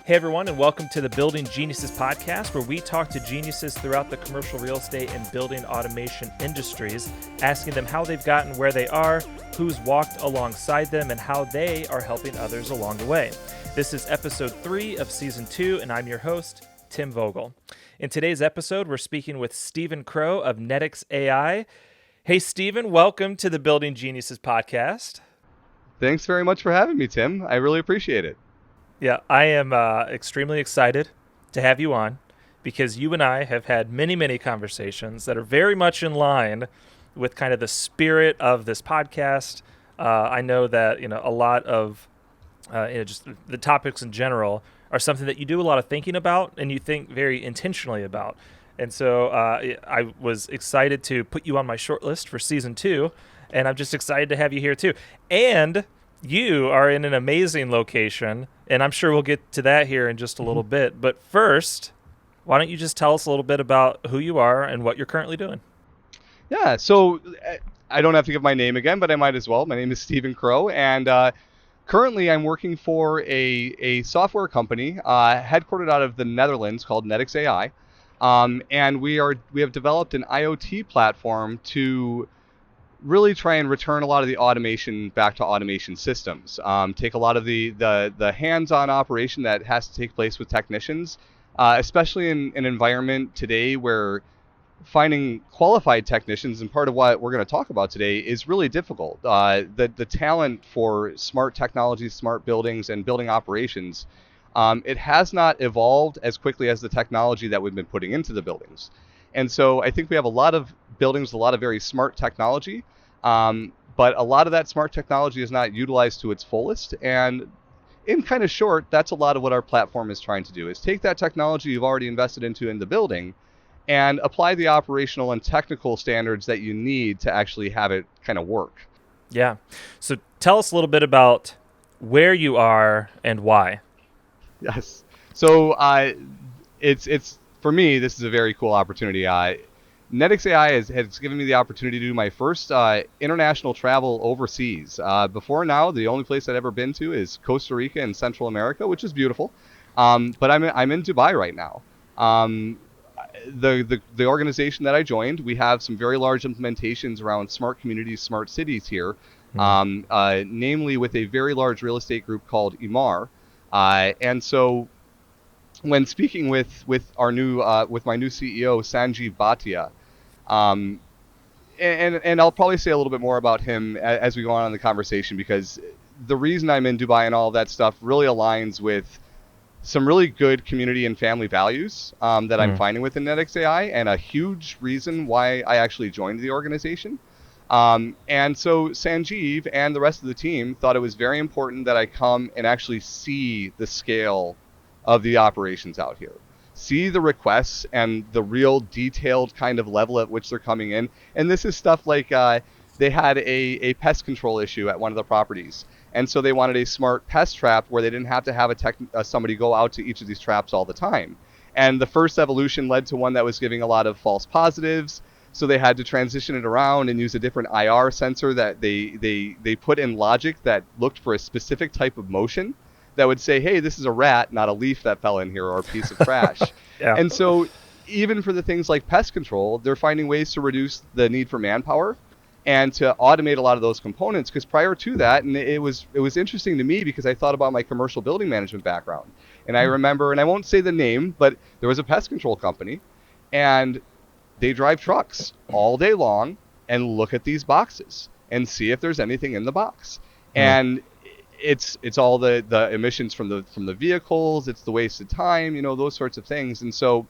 Hey everyone, and welcome to the Building Geniuses podcast, where we talk to geniuses throughout the commercial real estate and building automation industries, asking them how they've gotten where they are, who's walked alongside them, and how they are helping others along the way. This is episode 3 of season 2, and I'm your host, Tim Vogel. In today's episode, we're speaking with Steven Crowe of NETIX.AI. Hey Steven, welcome to the Building Geniuses podcast. Thanks very much for having me, Tim. I really appreciate it. Yeah, I am extremely excited to have you on because you and I have had many conversations that are very much in line with kind of the spirit of this podcast. I know that, a lot of just the topics in general are something that you do a lot of thinking about and you think very intentionally about. And so I was excited to put you on my short list for season 2, and I'm just excited to have you here too. And you are in an amazing location, and I'm sure we'll get to that here in just a little bit. But first, why don't you just tell us a little bit about who you are and what you're currently doing? Yeah, so I don't have to give my name again, but I might as well. My name is Steven Crowe, and currently I'm working for a software company headquartered out of the Netherlands called NETIX.AI. And we have developed an IoT platform to really try and return a lot of the automation back to automation systems. Take a lot of the hands-on operation that has to take place with technicians, especially in an environment today where finding qualified technicians, and part of what we're going to talk about today, is really difficult. The talent for smart technologies, smart buildings, and building operations, it has not evolved as quickly as the technology that we've been putting into the buildings. And so I think we have a lot of buildings with a lot of very smart technology, but a lot of that smart technology is not utilized to its fullest. And in kind of short, that's a lot of what our platform is trying to do, is take that technology you've already invested into in the building and apply the operational and technical standards that you need to actually have it kind of work. Yeah. So tell us a little bit about where you are and why. Yes. So it's for me, this is a very cool opportunity. NETIX.AI has given me the opportunity to do my first international travel overseas. Before now, the only place I'd ever been to is Costa Rica in Central America, which is beautiful. But I'm in Dubai right now. The organization that I joined, we have some very large implementations around smart communities, smart cities here, namely with a very large real estate group called Imar. And so when speaking with my new CEO, Sanjeev Bhatia, and I'll probably say a little bit more about him as we go on in the conversation, because the reason I'm in Dubai and all of that stuff really aligns with some really good community and family values that I'm finding within NETIX.AI, and a huge reason why I actually joined the organization. And so Sanjeev and the rest of the team thought it was very important that I come and actually see the scale of the operations out here, see the requests and the real detailed kind of level at which they're coming in. And this is stuff like they had a pest control issue at one of the properties, and so they wanted a smart pest trap where they didn't have to have somebody go out to each of these traps all the time. And the first evolution led to one that was giving a lot of false positives, so they had to transition it around and use a different IR sensor that they put in logic that looked for a specific type of motion that would say, hey, this is a rat, not a leaf that fell in here or a piece of trash. Yeah. And so even for the things like pest control, they're finding ways to reduce the need for manpower and to automate a lot of those components. Because prior to that, and it was interesting to me because I thought about my commercial building management background. And I remember, and I won't say the name, but there was a pest control company, and they drive trucks all day long and look at these boxes and see if there's anything in the box. And it's all the emissions from the vehicles, it's the wasted time, those sorts of things. And so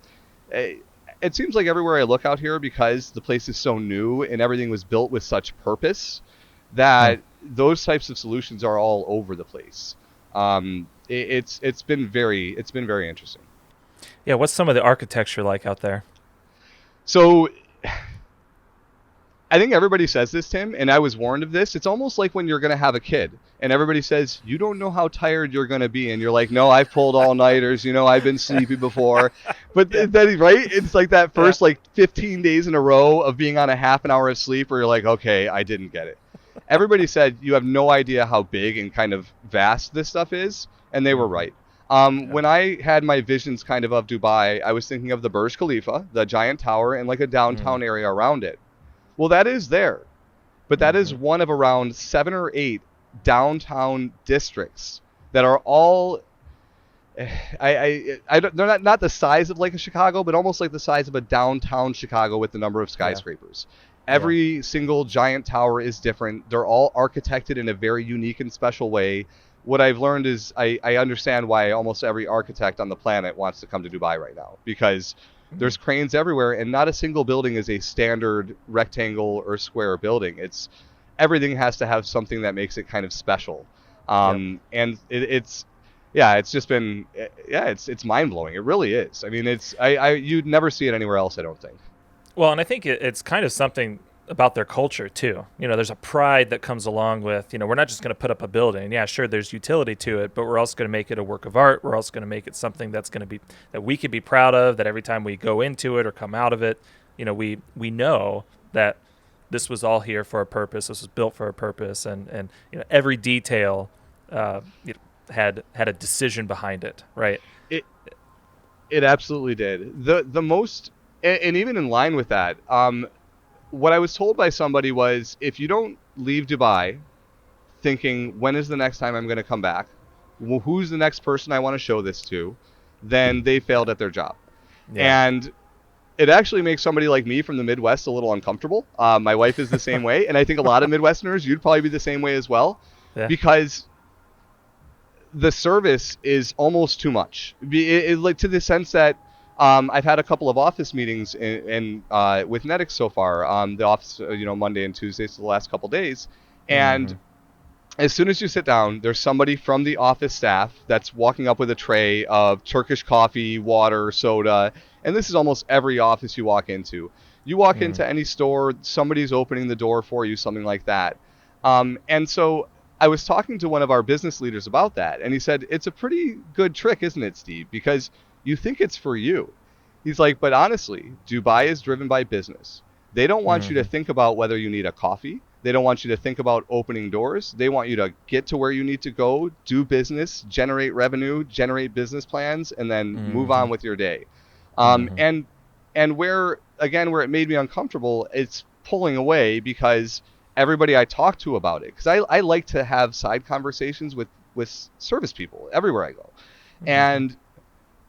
it seems like everywhere I look out here, because the place is so new and everything was built with such purpose, that those types of solutions are all over the place. It's been very interesting. Yeah, what's some of the architecture like out there? So I think everybody says this, Tim, and I was warned of this. It's almost like when you're going to have a kid and everybody says, you don't know how tired you're going to be. And you're like, no, I've pulled all-nighters. I've been sleepy before. But then, right? It's like that first 15 days in a row of being on a half an hour of sleep where you're like, okay, I didn't get it. Everybody said you have no idea how big and kind of vast this stuff is. And they were right. Yeah. When I had my visions kind of Dubai, I was thinking of the Burj Khalifa, the giant tower, and like a Mm. downtown area around it. Well, that is there, but that is Hmm. one of around 7 or 8 downtown districts that are all they're not the size of like a Chicago, but almost like the size of a downtown Chicago with the number of Yeah. skyscrapers. Yeah. Every single giant tower is different. They're all architected in a very unique and special way. What I've learned is I understand why almost every architect on the planet wants to come to Dubai right now, because Mm. there's cranes everywhere and not a single building is a standard rectangle or square building. It's everything has to have something that makes it kind of special. Yep. And it's yeah, it's just been yeah, it's mind blowing. It really is. I mean, it's I you'd never see it anywhere else. I don't think. Well, and I think it's kind of something about their culture too. There's a pride that comes along with, we're not just going to put up a building. Yeah, sure, there's utility to it, but we're also going to make it a work of art. We're also going to make it something that's going to be that we could be proud of. That every time we go into it or come out of it, we know that this was all here for a purpose. This was built for a purpose, and every detail uh, had a decision behind it, right? It it absolutely did. The most and even in line with that, what I was told by somebody was if you don't leave Dubai thinking when is the next time I'm going to come back, who's the next person I want to show this to, then they Yeah. failed at their job. Yeah. And it actually makes somebody like me from the Midwest a little uncomfortable. My wife is the same way, and I think a lot of Midwesterners, you'd probably be the same way as well, Yeah. because the service is almost too much. Like to the sense that I've had a couple of office meetings with NETIX so far. The office, Monday and Tuesdays, so the last couple days, Mm-hmm. and as soon as you sit down, there's somebody from the office staff that's walking up with a tray of Turkish coffee, water, soda, and this is almost every office you walk into. You walk Mm. into any store, somebody's opening the door for you, something like that. And so I was talking to one of our business leaders about that, and he said, it's a pretty good trick, isn't it, Steve? Because you think it's for you. He's like, but honestly, Dubai is driven by business. They don't want you to Mm-hmm. think about whether you need a coffee. They don't want you to think about opening doors. They want you to get to where you need to go, do business, generate revenue, generate business plans, and then move Mm-hmm. on with your day. Um, Mm-hmm. and and where it made me uncomfortable, it's pulling away because everybody I talk to about it, because I like to have side conversations with service people everywhere I go, Mm-hmm. and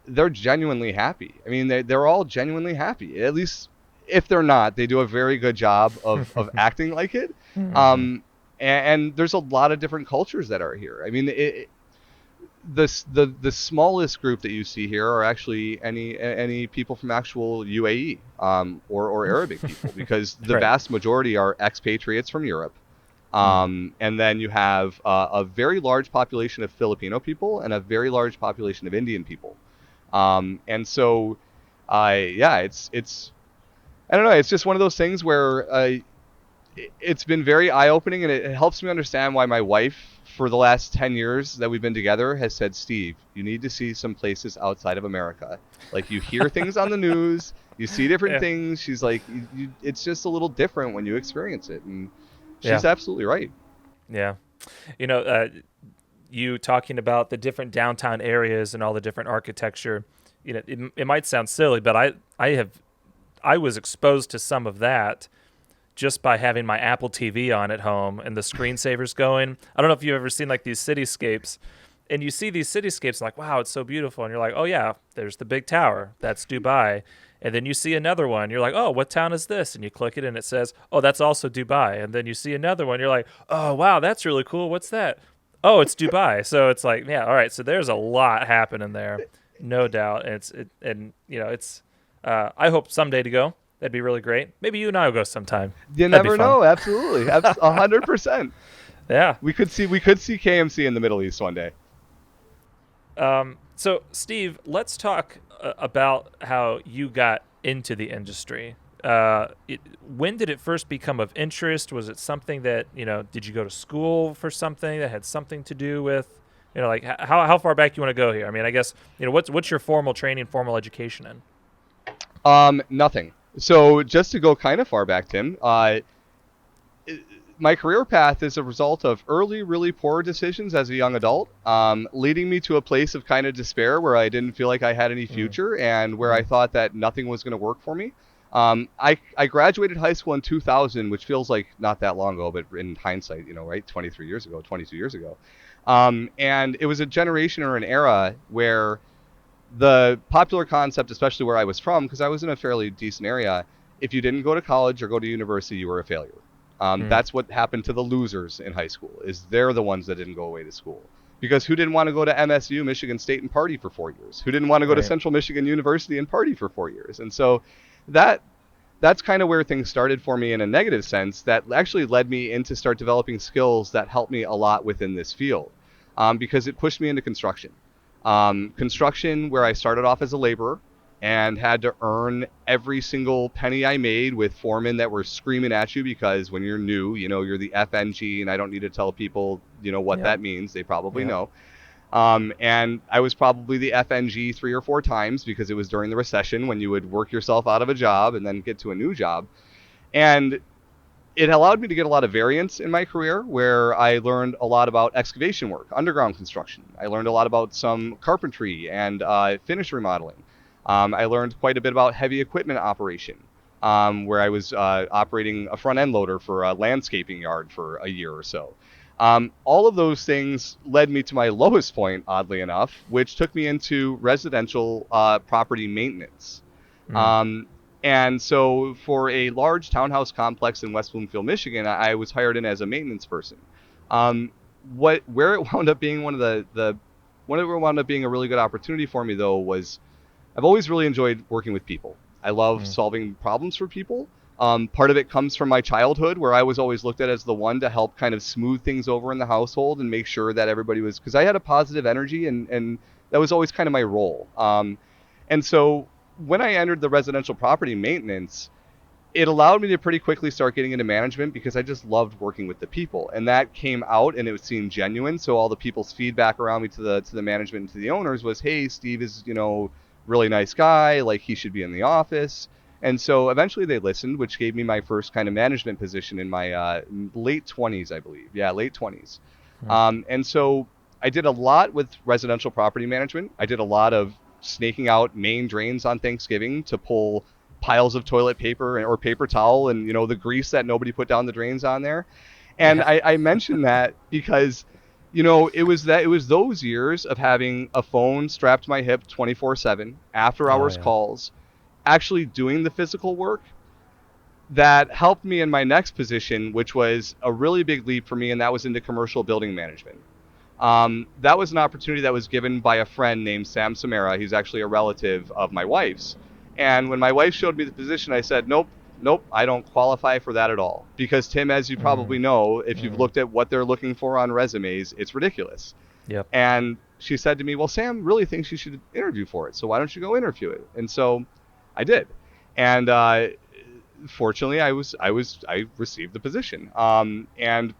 they're genuinely happy. I mean, they're all genuinely happy. At least if they're not, they do a very good job of acting like it. Mm-hmm. Um, and there's a lot of different cultures that are here. I mean, the smallest group that you see here are actually any people from actual UAE or Arabic people, because the Right. vast majority are expatriates from Europe. Mm. And then you have a very large population of Filipino people and a very large population of Indian people. And so, yeah, it's I don't know. It's just one of those things where it's been very eye opening, and it helps me understand why my wife, for the last 10 years that we've been together, has said, Steve, you need to see some places outside of America. Like, you hear things on the news, you see different Yeah. things. She's like, it's just a little different when you experience it. And Yeah. she's absolutely right. Yeah. You know, uh, you talking about the different downtown areas and all the different architecture. It might sound silly, but I was exposed to some of that just by having my Apple TV on at home and the screensavers going. I don't know if you've ever seen like these cityscapes, and you see these cityscapes like, wow, it's so beautiful, and you're like, oh yeah, there's the big tower, that's Dubai. And then you see another one, you're like, oh, what town is this? And you click it and it says, oh, that's also Dubai. And then you see another one, you're like, oh wow, that's really cool, what's that? Oh, it's Dubai. So it's like, yeah, all right, so there's a lot happening there, no doubt. And it's I hope someday to go. That'd be really great. Maybe you and I will go sometime. You That'd be never fun. know. Absolutely. 100%. Yeah. We could see KMC in the Middle East one day. So, Steve, let's talk about how you got into the industry. When did it first become of interest? Was it something that, did you go to school for something that had something to do with, like how far back you want to go here? I mean, I guess, what's your formal training, formal education in? Nothing. So just to go kind of far back, Tim, my career path is a result of early, really poor decisions as a young adult, leading me to a place of kind of despair where I didn't feel like I had any Mm. future and where I Mm. thought that nothing was going to work for me. I graduated high school in 2000, which feels like not that long ago, but in hindsight, right, 23 years ago, 22 years ago. And it was a generation or an era where the popular concept, especially where I was from, because I was in a fairly decent area, if you didn't go to college or go to university, you were a failure. Mm. That's what happened to the losers in high school. Is they're the ones that didn't go away to school. Because who didn't want to go to MSU, Michigan State, and party for 4 years? Who didn't want to go to Right. Central Michigan University and party for 4 years? And so that that's kind of where things started for me in a negative sense that actually led me into start developing skills that helped me a lot within this field, because it pushed me into construction. Construction, where I started off as a laborer and had to earn every single penny I made with foremen that were screaming at you because when you're new, you're the FNG, and I don't need to tell people, what Yep. that means. They probably Yep. know. And I was probably the FNG 3 or 4 times because it was during the recession when you would work yourself out of a job and then get to a new job. And it allowed me to get a lot of variance in my career where I learned a lot about excavation work, underground construction. I learned a lot about some carpentry and finish remodeling. I learned quite a bit about heavy equipment operation, where I was operating a front end loader for a landscaping yard for a year or so. All of those things led me to my lowest point, oddly enough, which took me into residential property maintenance. Mm. Um, and so for a large townhouse complex in West Bloomfield, Michigan, I was hired in as a maintenance person. Um, where it wound up being one of it wound up being a really good opportunity for me though was I've always really enjoyed working with people. I love Mm. solving problems for people. Part of it comes from my childhood, where I was always looked at as the one to help kind of smooth things over in the household and make sure that everybody was, because I had a positive energy, and that was always kind of my role. And so when I entered the residential property maintenance, it allowed me to pretty quickly start getting into management because I just loved working with the people, and that came out and it seemed genuine. So all the people's feedback around me to the management and to the owners was, "Hey, Steve is really nice guy. Like he should be in the office." And so eventually they listened, which gave me my first kind of management position in my late 20s, I believe. Yeah, late 20s. Mm. And so I did a lot with residential property management. I did a lot of snaking out main drains on Thanksgiving to pull piles of toilet paper or paper towel and the grease that nobody put down the drains on there. And Yeah. I mentioned that because it was those years of having a phone strapped to my hip 24/7, after Oh hours yeah. calls, actually doing the physical work that helped me in my next position, which was a really big leap for me, and that was into commercial building management. That was an opportunity that was given by a friend named Sam Samara. He's actually a relative of my wife's. And when my wife showed me the position, I said, nope, nope, I don't qualify for that at all. Because, Tim, as you Mm. probably know, if you've Mm. looked at what they're looking for on resumes, it's ridiculous. Yep. And she said to me, well, Sam really thinks you should interview for it. So why don't you go interview it? And so I did. And fortunately, I received the position. And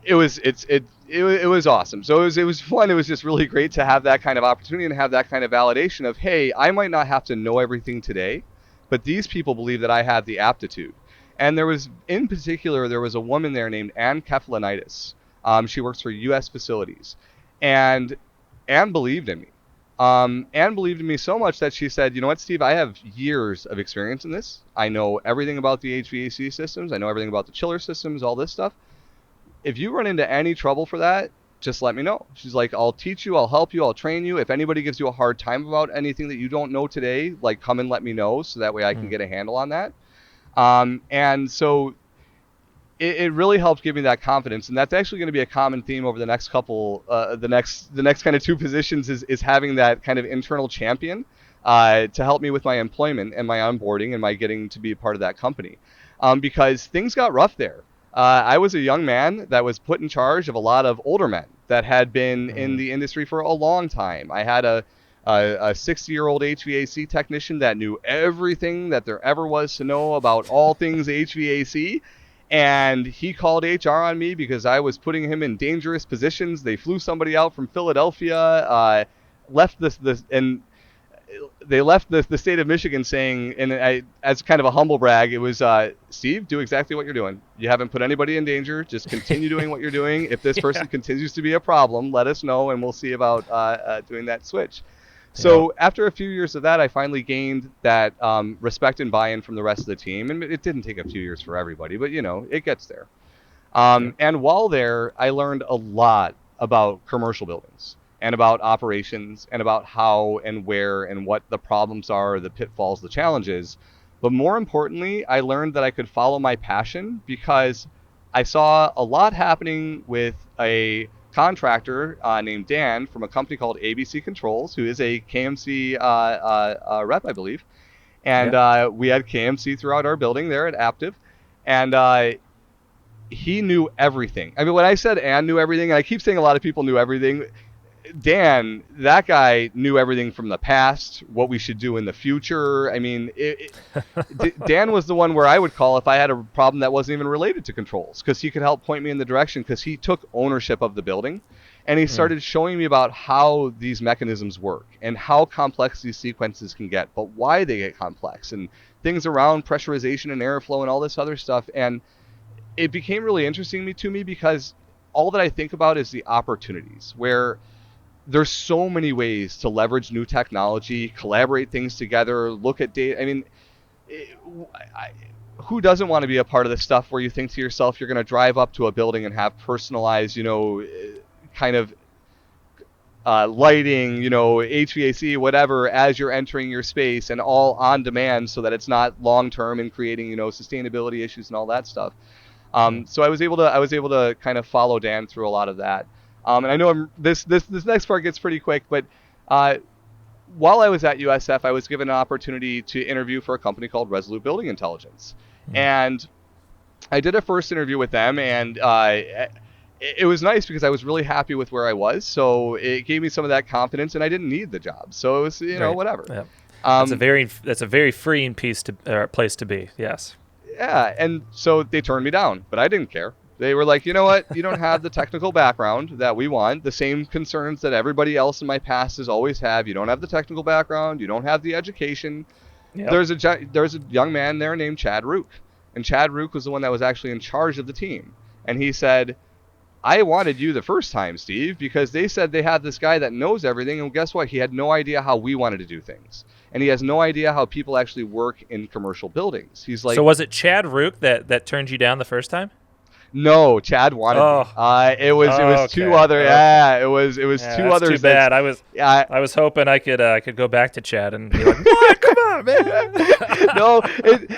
it was awesome. So it was fun. It was just really great to have that kind of opportunity and have that kind of validation of, hey, I might not have to know everything today, but these people believe that I have the aptitude. And in particular, there was a woman there named Ann Keflanitis. She works for U.S. Facilities, and Ann believed in me. Ann believed in me so much that she said, you know what, Steve, I have years of experience in this. I know everything about the HVAC systems. I know everything about the chiller systems, all this stuff. If you run into any trouble for that, just let me know. She's like, I'll teach you, I'll help you, I'll train you. If anybody gives you a hard time about anything that you don't know today, like come and let me know so that way I can Mm. get a handle on that. And so it really helped give me that confidence, and that's actually going to be a common theme over the next couple, the next kind of two positions is having that kind of internal champion to help me with my employment and my onboarding and my getting to be a part of that company, because things got rough there. I was a young man that was put in charge of a lot of older men that had been in Mm. the industry for a long time. I had a 60-year-old HVAC technician that knew everything that there ever was to know about all things HVAC, and he called HR on me because I was putting him in dangerous positions. They flew somebody out from Philadelphia, left this, and they left the state of Michigan saying, and as kind of a humble brag, it was, Steve, do exactly what you're doing. You haven't put anybody in danger. Just continue doing what you're doing. If this Yeah. person continues to be a problem, let us know, and we'll see about doing that switch. Yep. So after a few years of that, I finally gained that respect and buy-in from the rest of the team. And it didn't take a few years for everybody, but it gets there. Yep. And while there, I learned a lot about commercial buildings and about operations and about how and where and what the problems are, the pitfalls, the challenges. But more importantly, I learned that I could follow my passion because I saw a lot happening with a contractor named Dan from a company called ABC Controls, who is a KMC rep, I believe. And Yeah. we had KMC throughout our building there at Aptiv. And he knew everything. I mean, when I said Ann knew everything, and I keep saying a lot of people knew everything, Dan, that guy knew everything from the past, what we should do in the future. I mean, Dan was the one where I would call if I had a problem that wasn't even related to controls, because he could help point me in the direction, because he took ownership of the building. And he started showing me about how these mechanisms work and how complex these sequences can get, but why they get complex, and things around pressurization and airflow and all this other stuff. And it became really interesting to me because all that I think about is the opportunities, where there's so many ways to leverage new technology, collaborate things together, look at data. I mean, it, I, who doesn't want to be a part of this stuff where you think to yourself, you're going to drive up to a building and have personalized, kind of lighting, HVAC, whatever, as you're entering your space, and all on demand, so that it's not long term and creating, sustainability issues and all that stuff. So I was able to kind of follow Dan through a lot of that. And I know this next part gets pretty quick, but while I was at USF, I was given an opportunity to interview for a company called Resolute Building Intelligence, and I did a first interview with them, and it was nice because I was really happy with where I was. So it gave me some of that confidence, and I didn't need the job, so it was Right. whatever. Yep. Um, That's a very freeing place to be. Yes. Yeah, and so they turned me down, but I didn't care. They were like, you know what? You don't have the technical background that we want. The same concerns that everybody else in my past has always had. You don't have the technical background. You don't have the education. Yep. There's a young man there named Chad Rook, and Chad Rook was the one that was actually in charge of the team. And he said, I wanted you the first time, Steve, because they said they had this guy that knows everything, and guess what? He had no idea how we wanted to do things. And he has no idea how people actually work in commercial buildings. He's like, So was it Chad Rook that turned you down the first time? no, Chad wanted Oh. me. It was two other. Okay. Yeah, it was Yeah, two that's others. too bad. Yeah. I was hoping I could go back to Chad and be like, what? Come on, man. No,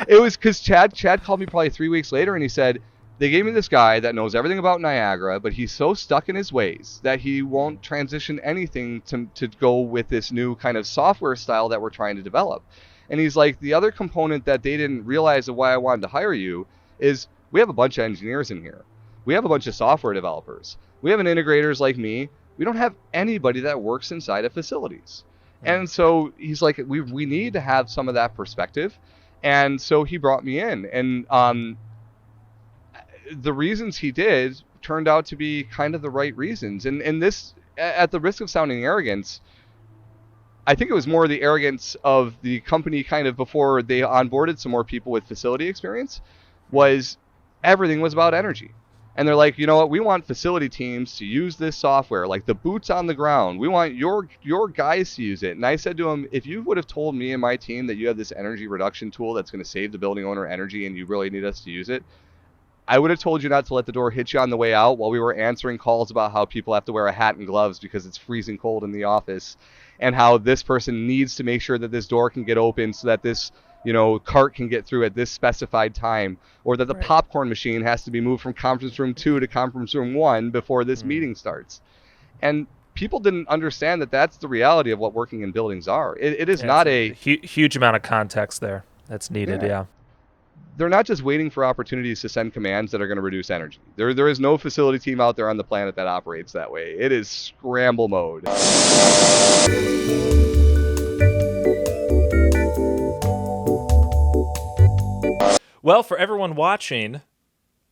it was because Chad called me probably 3 weeks later, and he said, they gave me this guy that knows everything about Niagara, but he's so stuck in his ways that he won't transition anything to go with this new kind of software style that we're trying to develop. And he's like, the other component that they didn't realize of why I wanted to hire you is we have a bunch of engineers in here. We have a bunch of software developers. We have an integrators like me. We don't have anybody that works inside of facilities. And so he's like, we need to have some of that perspective. And so he brought me in. And the reasons he did turned out to be kind of the right reasons. And this, at the risk of sounding arrogance, I think it was more the arrogance of the company kind of before they onboarded some more people with facility experience, was everything was about energy. And they're like, you know what, we want facility teams to use this software, like the boots on the ground. We want your guys to use it. And I said to him, if you would have told me and my team that you have this energy reduction tool that's going to save the building owner energy and you really need us to use it, I would have told you not to let the door hit you on the way out while we were answering calls about how people have to wear a hat and gloves because it's freezing cold in the office, and how this person needs to make sure that this door can get open so that this cart can get through at this specified time, or that the popcorn machine has to be moved from conference room 2 to conference room 1 before this meeting starts. And people didn't understand that that's the reality of what working in buildings are. It is not a huge amount of context there that's needed. Yeah. They're not just waiting for opportunities to send commands that are going to reduce energy. There is no facility team out there on the planet that operates that way. It is scramble mode. Well, for everyone watching,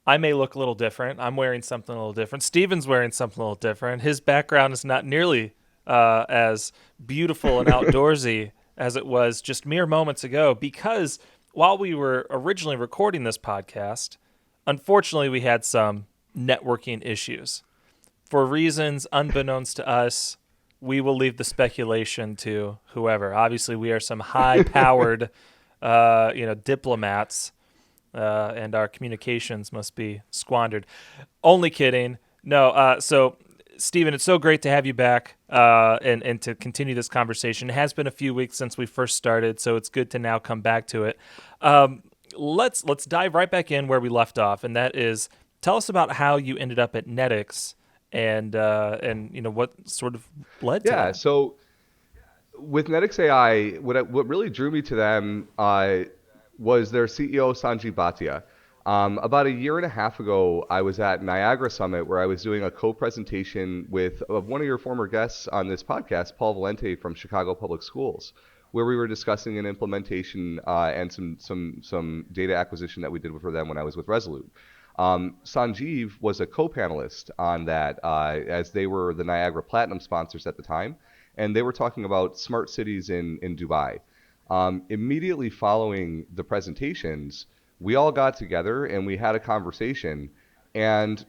I may look a little different. I'm wearing something a little different. Steven's wearing something a little different. His background is not nearly as beautiful and outdoorsy as it was just mere moments ago because while we were originally recording this podcast, unfortunately, we had some networking issues. For reasons unbeknownst to us, we will leave the speculation to whoever. Obviously, we are some high-powered, diplomats, and our communications must be squandered. Only kidding. No. So, Stephen, it's so great to have you back and to continue this conversation. It has been a few weeks since we first started, so it's good to now come back to it. Let's dive right back in where we left off, and that is tell us about how you ended up at NETIX and what sort of led to Yeah. that. So with NETIX.AI, what really drew me to them was their CEO Sanjeev Bhatia. About a year and a half ago, I was at Niagara Summit where I was doing a co-presentation with one of your former guests on this podcast, Paul Valente from Chicago Public Schools, where we were discussing an implementation and some data acquisition that we did for them when I was with Resolute. Sanjeev was a co-panelist on that as they were the Niagara Platinum sponsors at the time, and they were talking about smart cities in Dubai. Immediately following the presentations, we all got together and we had a conversation, and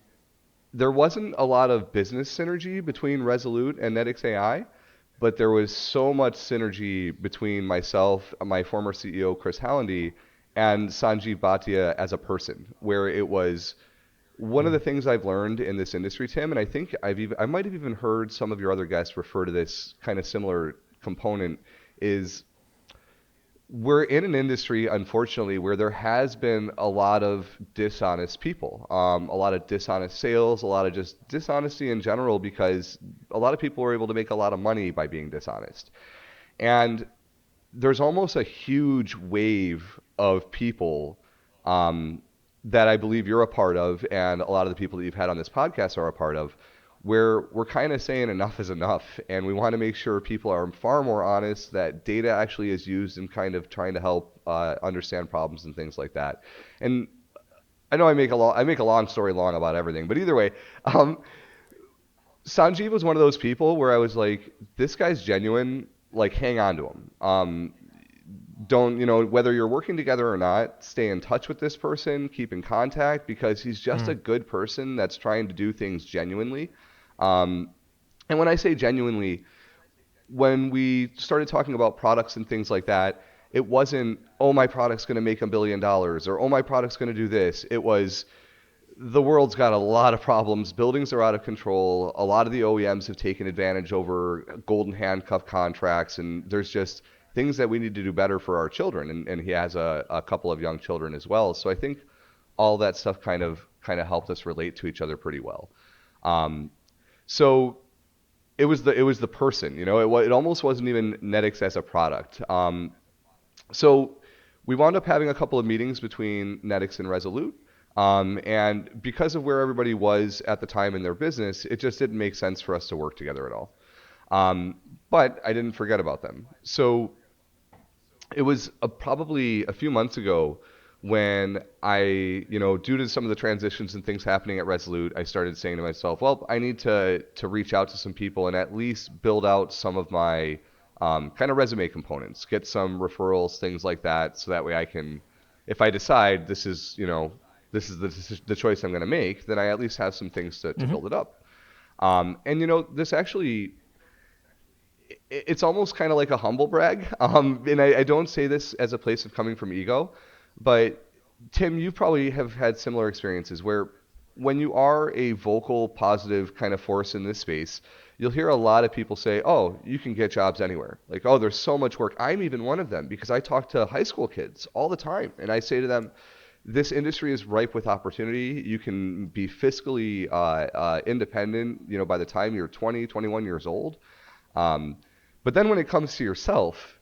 there wasn't a lot of business synergy between Resolute and NETIX.AI, but there was so much synergy between myself, my former CEO Chris Hallendy, and Sanjeev Bhatia as a person, where it was one of the things I've learned in this industry, Tim, and I think I might have even heard some of your other guests refer to this kind of similar component, is we're in an industry, unfortunately, where there has been a lot of dishonest people, a lot of dishonest sales, a lot of just dishonesty in general, because a lot of people are able to make a lot of money by being dishonest. And there's almost a huge wave of people that I believe you're a part of, and a lot of the people that you've had on this podcast are a part of, where we're kind of saying enough is enough, and we want to make sure people are far more honest, that data actually is used in kind of trying to help understand problems and things like that. And I know I make a long story long about everything, but either way, um, Sanjeev was one of those people where I was like, this guy's genuine. Like, hang on to him. Don't, whether you're working together or not, stay in touch with this person, keep in contact, because he's just a Mm. good person that's trying to do things genuinely. Um, and when I say genuinely, when we started talking about products and things like that, it wasn't, oh, my product's going to make $1 billion, or oh, my product's going to do this. It was, the world's got a lot of problems. Buildings are out of control. A lot of the OEMs have taken advantage over golden handcuff contracts, and there's just things that we need to do better for our children. And he has a couple of young children as well. So I think all that stuff kind of helped us relate to each other pretty well. Um, so it was the person. It almost wasn't even NETIX as a product. So we wound up having a couple of meetings between NETIX and Resolute. And because of where everybody was at the time in their business, it just didn't make sense for us to work together at all. Um, but I didn't forget about them. So it was probably a few months ago when due to some of the transitions and things happening at Resolute, I started saying to myself, well, I need to reach out to some people and at least build out some of my kind of resume components, get some referrals, things like that, so that way I can, if I decide this is the choice I'm going to make, then I at least have some things to Hmm. build it up. And this actually, it's almost kind of like a humble brag. And I don't say this as a place of coming from ego, but Tim, you probably have had similar experiences where when you are a vocal, positive kind of force in this space, you'll hear a lot of people say, oh, you can get jobs anywhere. Like, oh, there's so much work. I'm even one of them because I talk to high school kids all the time. And I say to them, this industry is ripe with opportunity. You can be fiscally independent, by the time you're 20, 21 years old. Um, but then when it comes to yourself,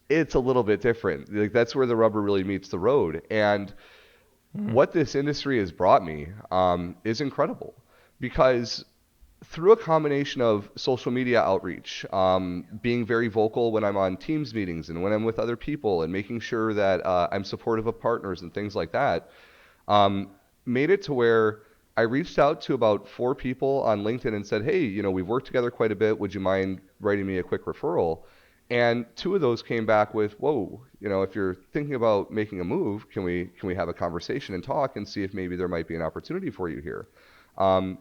it's a little bit different. Like, that's where the rubber really meets the road. And Mm. what this industry has brought me is incredible, because through a combination of social media outreach, being very vocal when I'm on Teams meetings and when I'm with other people, and making sure that I'm supportive of partners and things like that, um, made it to where I reached out to about 4 people on LinkedIn and said, hey, we've worked together quite a bit. Would you mind writing me a quick referral? And two of those came back with, whoa, if you're thinking about making a move, can we have a conversation and talk and see if maybe there might be an opportunity for you here? Um,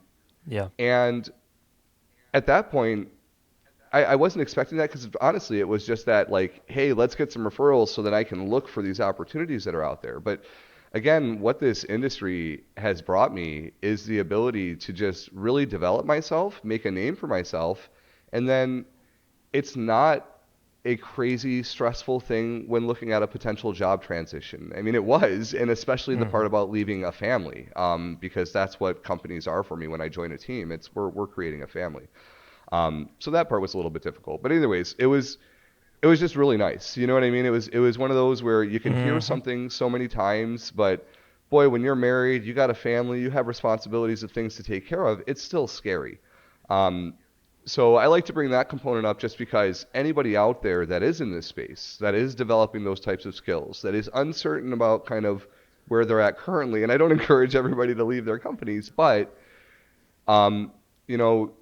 Yeah. and at that point, I wasn't expecting that because honestly, it was just that like, hey, let's get some referrals so that I can look for these opportunities that are out there. But again, what this industry has brought me is the ability to just really develop myself, make a name for myself, and then it's not a crazy stressful thing when looking at a potential job transition. I mean, it was, and especially the part Hmm. about leaving a family, because that's what companies are for me when I join a team. It's we're creating a family. So that part was a little bit difficult. But anyways, it was just really nice. You know what I mean? It was one of those where you can hear Hmm. something so many times, but boy, when you're married, you got a family, you have responsibilities of things to take care of. It's still scary. Um, so I like to bring that component up just because anybody out there that is in this space, that is developing those types of skills, that is uncertain about kind of where they're at currently, and I don't encourage everybody to leave their companies, but um,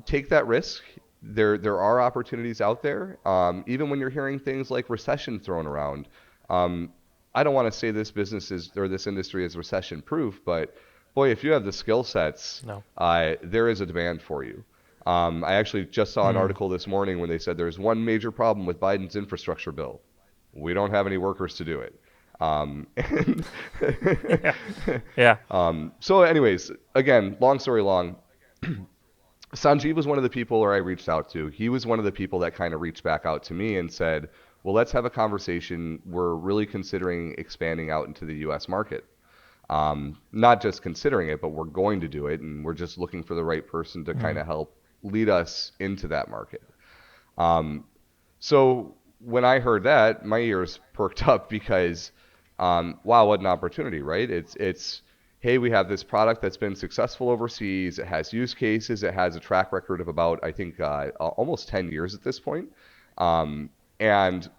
take that risk. There are opportunities out there. Even when you're hearing things like recession thrown around. Um, I don't want to say this business is or this industry is recession proof, but boy, if you have the skill sets, No. there is a demand for you. I actually just saw an Mm. article this morning when they said there's one major problem with Biden's infrastructure bill. We don't have any workers to do it. And Yeah. Yeah. so, anyways, again, long story long, Sanjeev was one of the people where I reached out to. He was one of the people that kind of reached back out to me and said, well, let's have a conversation. We're really considering expanding out into the US market. Not just considering it, but we're going to do it. And we're just looking for the right person to kind Mm. of help lead us into that market. Um, so when I heard that, my ears perked up because, wow, what an opportunity, right? It's hey, we have this product that's been successful overseas. It has use cases. It has a track record of about, I think, almost 10 years at this point. And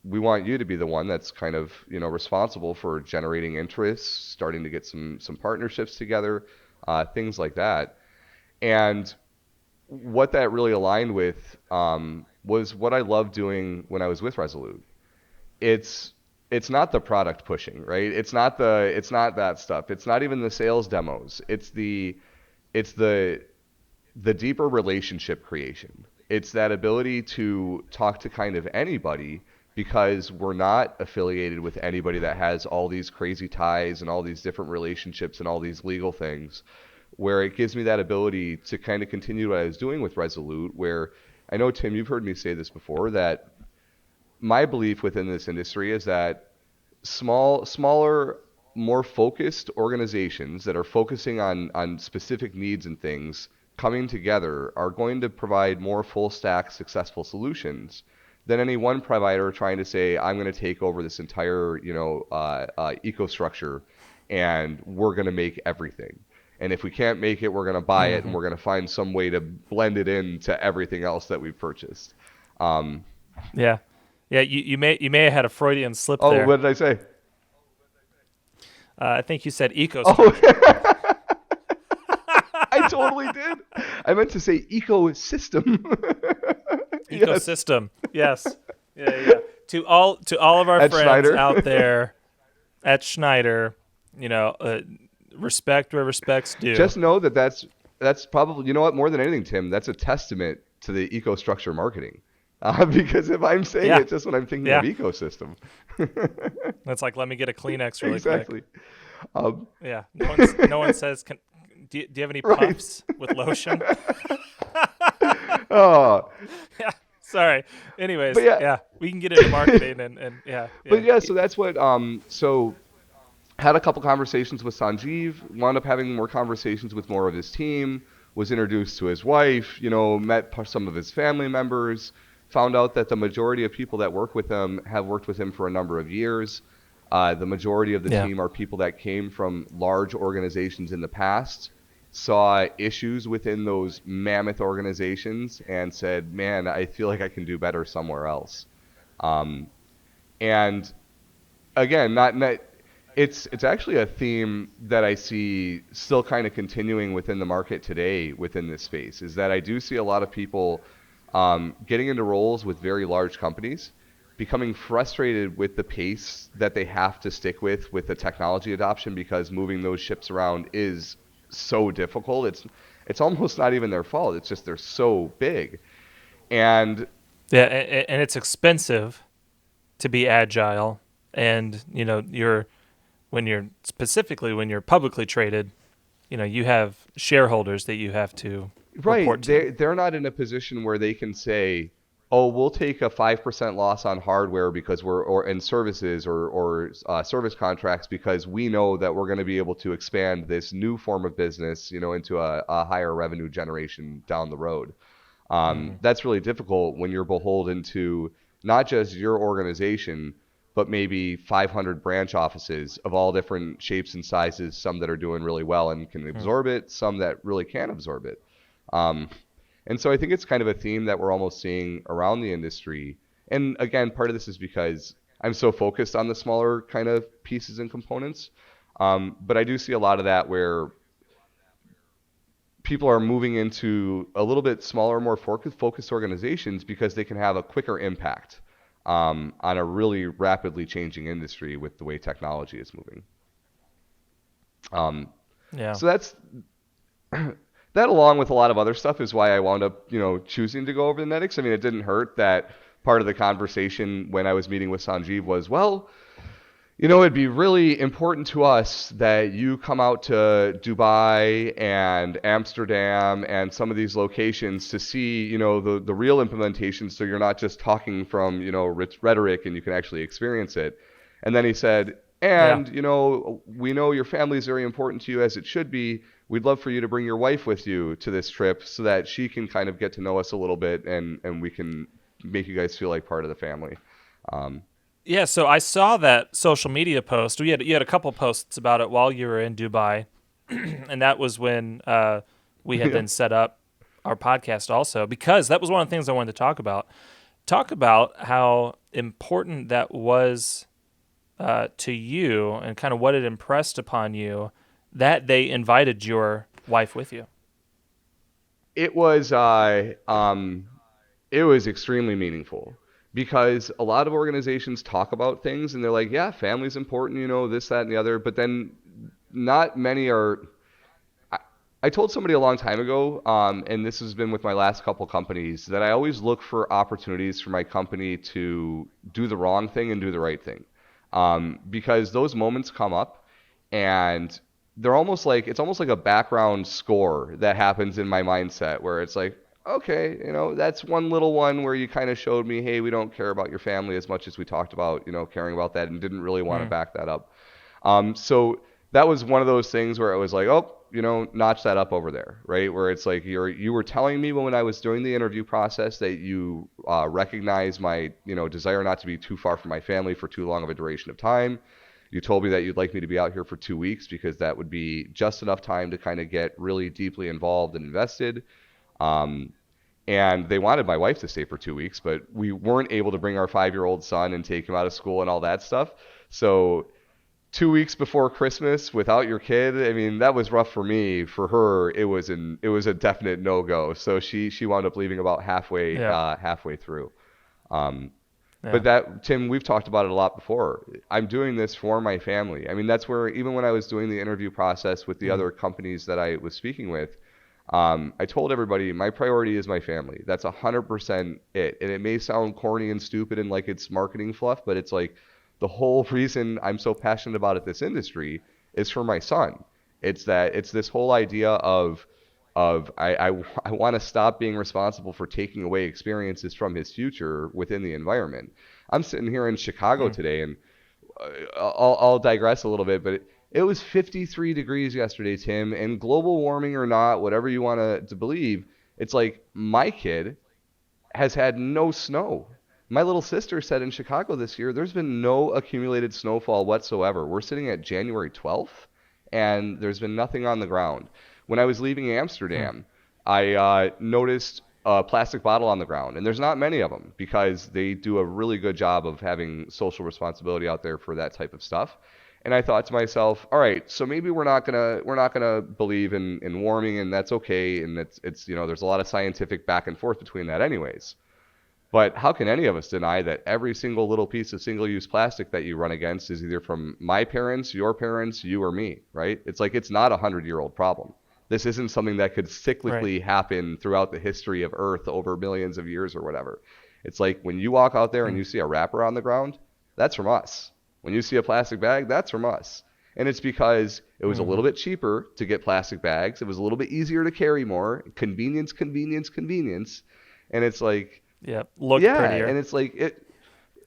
we want you to be the one that's kind of, responsible for generating interest, starting to get some partnerships together, things like that. And what that really aligned with was what I loved doing when I was with Resolute. It's it's not the product pushing, right? It's not that stuff. It's not even the sales demos. It's the deeper relationship creation. It's that ability to talk to kind of anybody because we're not affiliated with anybody that has all these crazy ties and all these different relationships and all these legal things, where it gives me that ability to kind of continue what I was doing with Resolute, where I know, Tim, you've heard me say this before, that my belief within this industry is that smaller, more focused organizations that are focusing on specific needs and things coming together are going to provide more full stack successful solutions than any one provider trying to say, I'm going to take over this entire, ecostructure and we're going to make everything. And if we can't make it, we're going to buy it and Hmm. we're going to find some way to blend it into everything else that we've purchased. Um, Yeah. Yeah. You may have had a Freudian slip oh, there. what did I say? I think you said Oh, ecostructure. I totally did. I meant to say ecosystem. Yes. Ecosystem. Yes. Yeah. Yeah. To all of our At friends Schneider. out there at Schneider, you know, respect where respect's due. Just know that that's probably, you know what, more than anything, Tim, that's a testament to the ecostructure marketing. Because if I'm saying Yeah. it just when I'm thinking of Yeah. ecosystem. It's like, let me get a Kleenex really quick. Exactly. Um, Yeah. No one says, do you have any right. puffs with lotion? Oh, Yeah. Sorry. but Anyways, yeah. yeah, we can get into marketing and yeah, But yeah. yeah, so that's what so had a couple conversations with Sanjeev, wound up having more conversations with more of his team, was introduced to his wife, met some of his family members, found out that the majority of people that work with him have worked with him for a number of years. The majority of the Yeah. team are people that came from large organizations in the past, saw issues within those mammoth organizations, and said, man, I feel like I can do better somewhere else. Um, and again, not it's actually a theme that I see still kind of continuing within the market today within this space is that I do see a lot of people getting into roles with very large companies, becoming frustrated with the pace that they have to stick with the technology adoption because moving those ships around is so difficult. It's almost not even their fault. It's just they're so big. And Yeah, and it's expensive to be agile, and you're when you're specifically when you're publicly traded, you have shareholders that you have to report right, to. they're not in a position where they can say, "Oh, we'll take a 5% loss on hardware because we're or in services or service contracts because we know that we're going to be able to expand this new form of business, into a higher revenue generation down the road." Hmm. That's really difficult when you're beholden to not just your organization, but maybe 500 branch offices of all different shapes and sizes, some that are doing really well and can absorb it, some that really can't absorb it. Um, and so I think it's kind of a theme that we're almost seeing around the industry. And again, part of this is because I'm so focused on the smaller kind of pieces and components. But I do see a lot of that where people are moving into a little bit smaller, more focused organizations because they can have a quicker impact on a really rapidly changing industry with the way technology is moving. Um, Yeah. so that's that, along with a lot of other stuff, is why I wound up, choosing to go over to NETIX. I mean, it didn't hurt that part of the conversation when I was meeting with Sanjeev was, well, it'd be really important to us that you come out to Dubai and Amsterdam and some of these locations to see, the real implementation so you're not just talking from, rhetoric and you can actually experience it. And then he said, Yeah. and, we know your family is very important to you as it should be. We'd love for you to bring your wife with you to this trip so that she can kind of get to know us a little bit and we can make you guys feel like part of the family. Um, Yeah, so I saw that social media post. You had a couple posts about it while you were in Dubai, and that was when we had yeah. then set up our podcast also, because that was one of the things I wanted to talk about. Talk about how important that was to you, and kind of what it impressed upon you that they invited your wife with you. It was it was extremely meaningful because a lot of organizations talk about things and they're like, yeah, family's important, this, that, and the other, but then not many are. I, I told somebody a long time ago, and this has been with my last couple companies, that I always look for opportunities for my company to do the wrong thing and do the right thing, because those moments come up, and they're almost like it's almost like a background score that happens in my mindset where it's like, okay, that's one little one where you kind of showed me, hey, we don't care about your family as much as we talked about, caring about that and didn't really want to Hmm. back that up. So that was one of those things where it was like, oh, notch that up over there, right? Where it's like you were telling me when I was doing the interview process that you recognize my, desire not to be too far from my family for too long of a duration of time. You told me that you'd like me to be out here for 2 weeks because that would be just enough time to kind of get really deeply involved and invested. Um, and they wanted my wife to stay for 2 weeks, but we weren't able to bring our 5-year-old son and take him out of school and all that stuff. So 2 weeks before Christmas without your kid, I mean, that was rough for me. For her, it was a definite no go. So she wound up leaving about Yeah. halfway through. Um, but Yeah. that, Tim, we've talked about it a lot before. I'm doing this for my family. I mean, that's where even when I was doing the interview process with the Mm. other companies that I was speaking with, I told everybody my priority is my family. That's 100% it. And it may sound corny and stupid and like it's marketing fluff, but it's like the whole reason I'm so passionate about this industry is for my son. It's this whole idea of I want to stop being responsible for taking away experiences from his future within the environment. I'm sitting here in Chicago Mm. today, and I'll digress a little bit, but it was 53 degrees yesterday, Tim, and global warming or not, whatever you want to believe, it's like my kid has had no snow. My little sister said in Chicago this year, there's been no accumulated snowfall whatsoever. We're sitting at January 12th, and there's been nothing on the ground. When I was leaving Mm. Amsterdam, I noticed a plastic bottle on the ground, and there's not many of them because they do a really good job of having social responsibility out there for that type of stuff. And I thought to myself, all right, so maybe we're not gonna believe in warming, and that's okay, and it's there's a lot of scientific back and forth between that, anyways. But how can any of us deny that every single little piece of single-use plastic that you run against is either from my parents, your parents, you, or me, right? It's like it's not a 100-year-old problem. This isn't something that could Right. cyclically happen throughout the history of Earth over millions of years or whatever. It's like when you walk out there and Hmm. you see a wrapper on the ground, that's from us. When you see a plastic bag, that's from us. And it's because it was a Hmm. little bit cheaper to get plastic bags. It was a little bit easier to carry more. Convenience, convenience, convenience. And it's like, Yep. Looked yeah, prettier. and it's like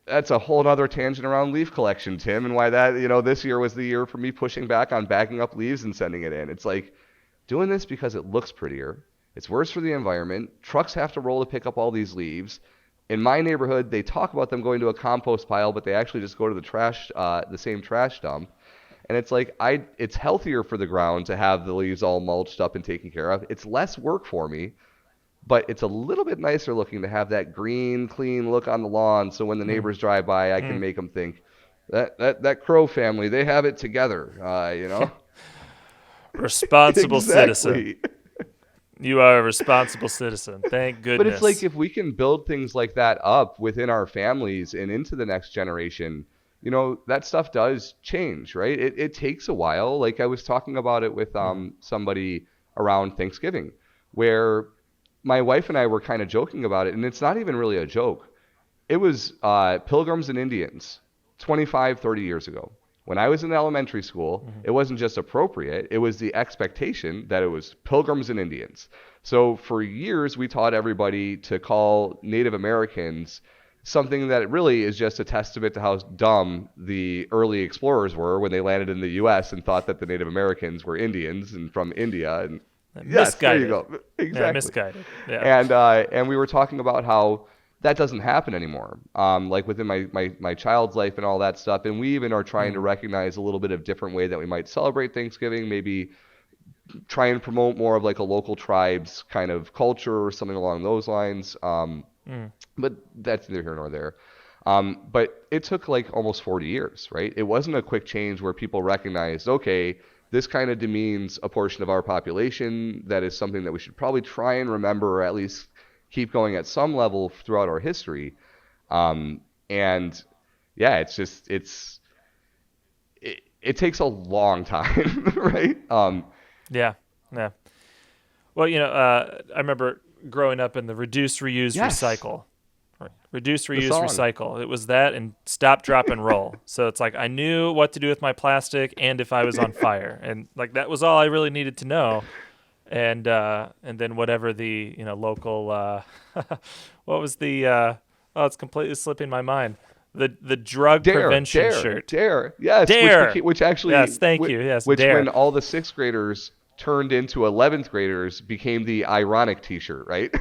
that's a whole other tangent around leaf collection, Tim, and why that, this year was the year for me pushing back on bagging up leaves and sending it in. It's like doing this because it looks prettier. It's worse for the environment. Trucks have to roll to pick up all these leaves. In my neighborhood, they talk about them going to a compost pile, but they actually just go to the same trash dump. And it's like it's healthier for the ground to have the leaves all mulched up and taken care of. It's less work for me, but it's a little bit nicer looking to have that green, clean look on the lawn. So when the Mm. neighbors drive by, I can Mm. make them think that Crow family, they have it together. Responsible citizen. Exactly. You are a responsible citizen. Thank But it's like goodness. if we can build things like that up within our families and into the next generation, that stuff does change, right? It takes a while. Like I was talking about it with Mm. somebody around Thanksgiving, where my wife and I were kind of joking about it, and it's not even really a joke. It was Pilgrims and Indians 25, 30 years ago. When I was in elementary school, Hmm. it wasn't just appropriate, it was the expectation that it was Pilgrims and Indians. So for years, we taught everybody to call Native Americans something that really is just a testament to how dumb the early explorers were when they landed in the U.S. and thought that the Native Americans were Indians and from India. And yes, there you Misguided. go. Yeah, Exactly. misguided. Yeah. And we were talking about how that doesn't happen anymore, like within my child's life and all that stuff. And we even are trying to Mm. recognize a little bit of different way that we might celebrate Thanksgiving, maybe try and promote more of like a local tribes kind of culture or something along those lines. Mm. But that's neither here nor there. But it took like almost 40 years, right? It wasn't a quick change where people recognized, okay, this kind of demeans a portion of our population. That is something that we should probably try and remember, or at least keep going at some level throughout our history. And yeah, it takes a long time, right? Yeah. Yeah. Well, I remember growing up in the reduce, reuse, Yes, recycle. Right. Reduce, the reuse, song. recycle. It was that and stop, drop, and roll. So it's like I knew what to do with my plastic and if I was on fire, and like that was all I really needed to know. And then whatever the local what was the oh, it's completely slipping my mind. The drug Dare, prevention dare, shirt. dare. Yes, Dare. which Yes, actually, thank you. Yes, which when dare. all the sixth graders turned into 11th graders became the ironic T-shirt, right?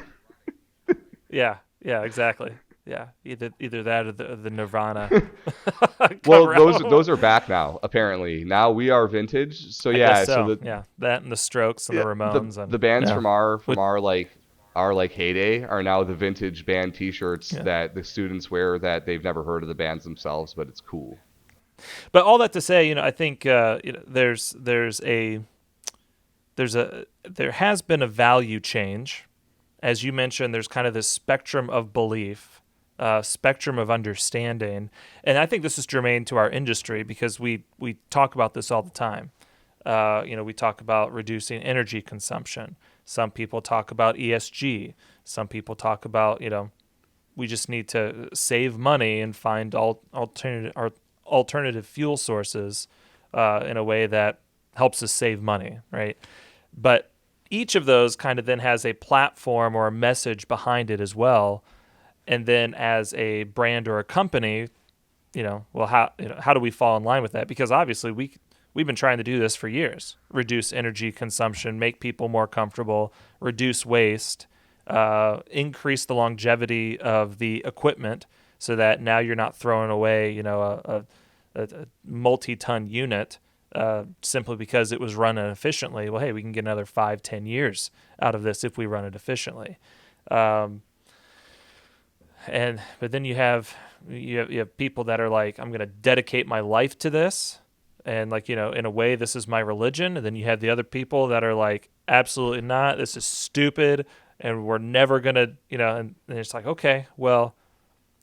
Yeah, yeah, exactly. Yeah, either that or the Nirvana Well, cover those out. are back now. Apparently, now we are vintage. So I guess yeah, so so. the Yeah, that and the Strokes and the yeah, the Ramones the and bands yeah, from our with heyday are now the vintage band T-shirts yeah. that the students wear that they've never heard of the bands themselves, but it's cool. But all that to say, I think there has been a value change. As you mentioned, there's kind of this spectrum of belief, spectrum of understanding, and I think this is germane to our industry because we talk about this all the time. We talk about reducing energy consumption. Some people talk about ESG. Some people talk about we just need to save money and find alternative fuel sources in a way that helps us save money, right? But each of those kind of then has a platform or a message behind it as well. And then as a brand or a company, well, how do we fall in line with that? Because obviously we've been trying to do this for years: reduce energy consumption, make people more comfortable, reduce waste, increase the longevity of the equipment, so that now you're not throwing away, a multi-ton unit simply because it was run inefficiently. Well, hey, we can get another 5, 10 years out of this if we run it efficiently. Um, but then you have people that are like, I'm going to dedicate my life to this, and like, in a way, this is my religion. And then you have the other people that are like, absolutely not, this is stupid, and we're never gonna, and it's like, okay, well,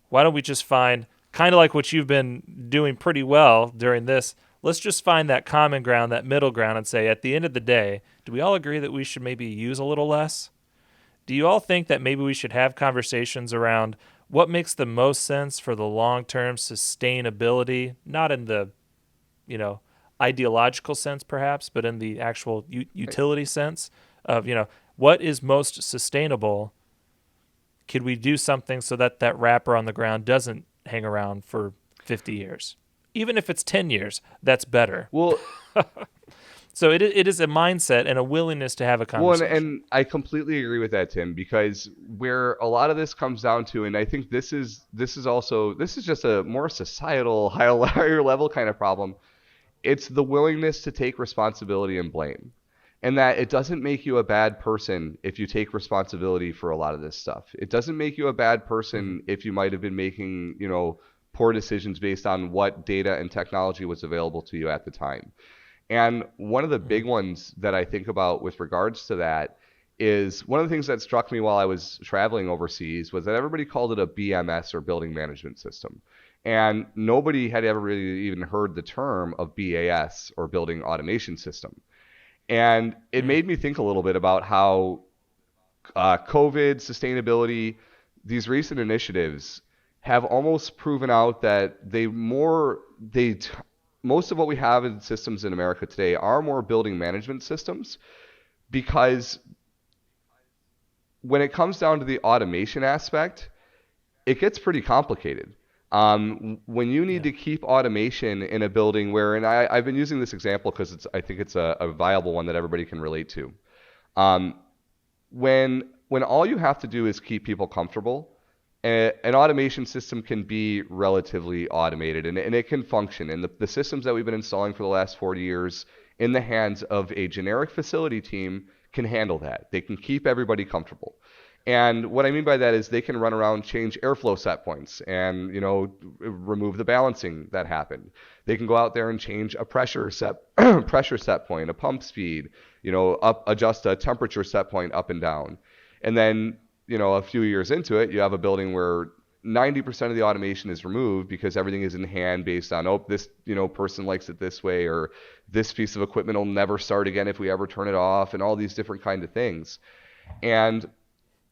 why don't we just find, kind of like what you've been doing pretty well during this, let's just find that common ground, that middle ground, and say, at the end of the day, do we all agree that we should maybe use a little less? Do you all think that maybe we should have conversations around what makes the most sense for the long-term sustainability, not in the, you know, ideological sense perhaps, but in the actual utility sense of, what is most sustainable? Could we do something so that that wrapper on the ground doesn't hang around for 50 years? Even if it's 10 years, that's better. Well, So it is a mindset and a willingness to have a Well, and, conversation. and I completely agree with that, Tim, because where a lot of this comes down to, and I think this is just a more societal, higher level kind of problem. It's the willingness to take responsibility and blame, and that it doesn't make you a bad person if you take responsibility for a lot of this stuff. It doesn't make you a bad Mm-hmm. person if you might have been making, poor decisions based on what data and technology was available to you at the time. And one of the Mm-hmm. big ones that I think about with regards to that is one of the things that struck me while I was traveling overseas was that everybody called it a BMS or building management system. And nobody had ever really even heard the term of BAS or building automation system. And it Mm. made me think a little bit about how COVID, sustainability, these recent initiatives have almost proven out that most of what we have in systems in America today are more building management systems because when it comes down to the automation aspect, it gets pretty complicated. When you need Yeah. to keep automation in a building where, and I've been using this example because I think it's a viable one that everybody can relate to. Um, when all you have to do is keep people comfortable, an automation system can be relatively automated and it can function. And the systems that we've been installing for the last 40 years in the hands of a generic facility team can handle that. They can keep everybody comfortable. And what I mean by that is they can run around, change airflow set points, and remove the balancing that happened. They can go out there and change a pressure set pressure set point, a pump speed, adjust a temperature set point up and down. And then, a few years into it, you have a building where 90% of the automation is removed because everything is in hand based on, oh, this, person likes it this way, or this piece of equipment will never start again if we ever turn it off, and all these different kind of things. And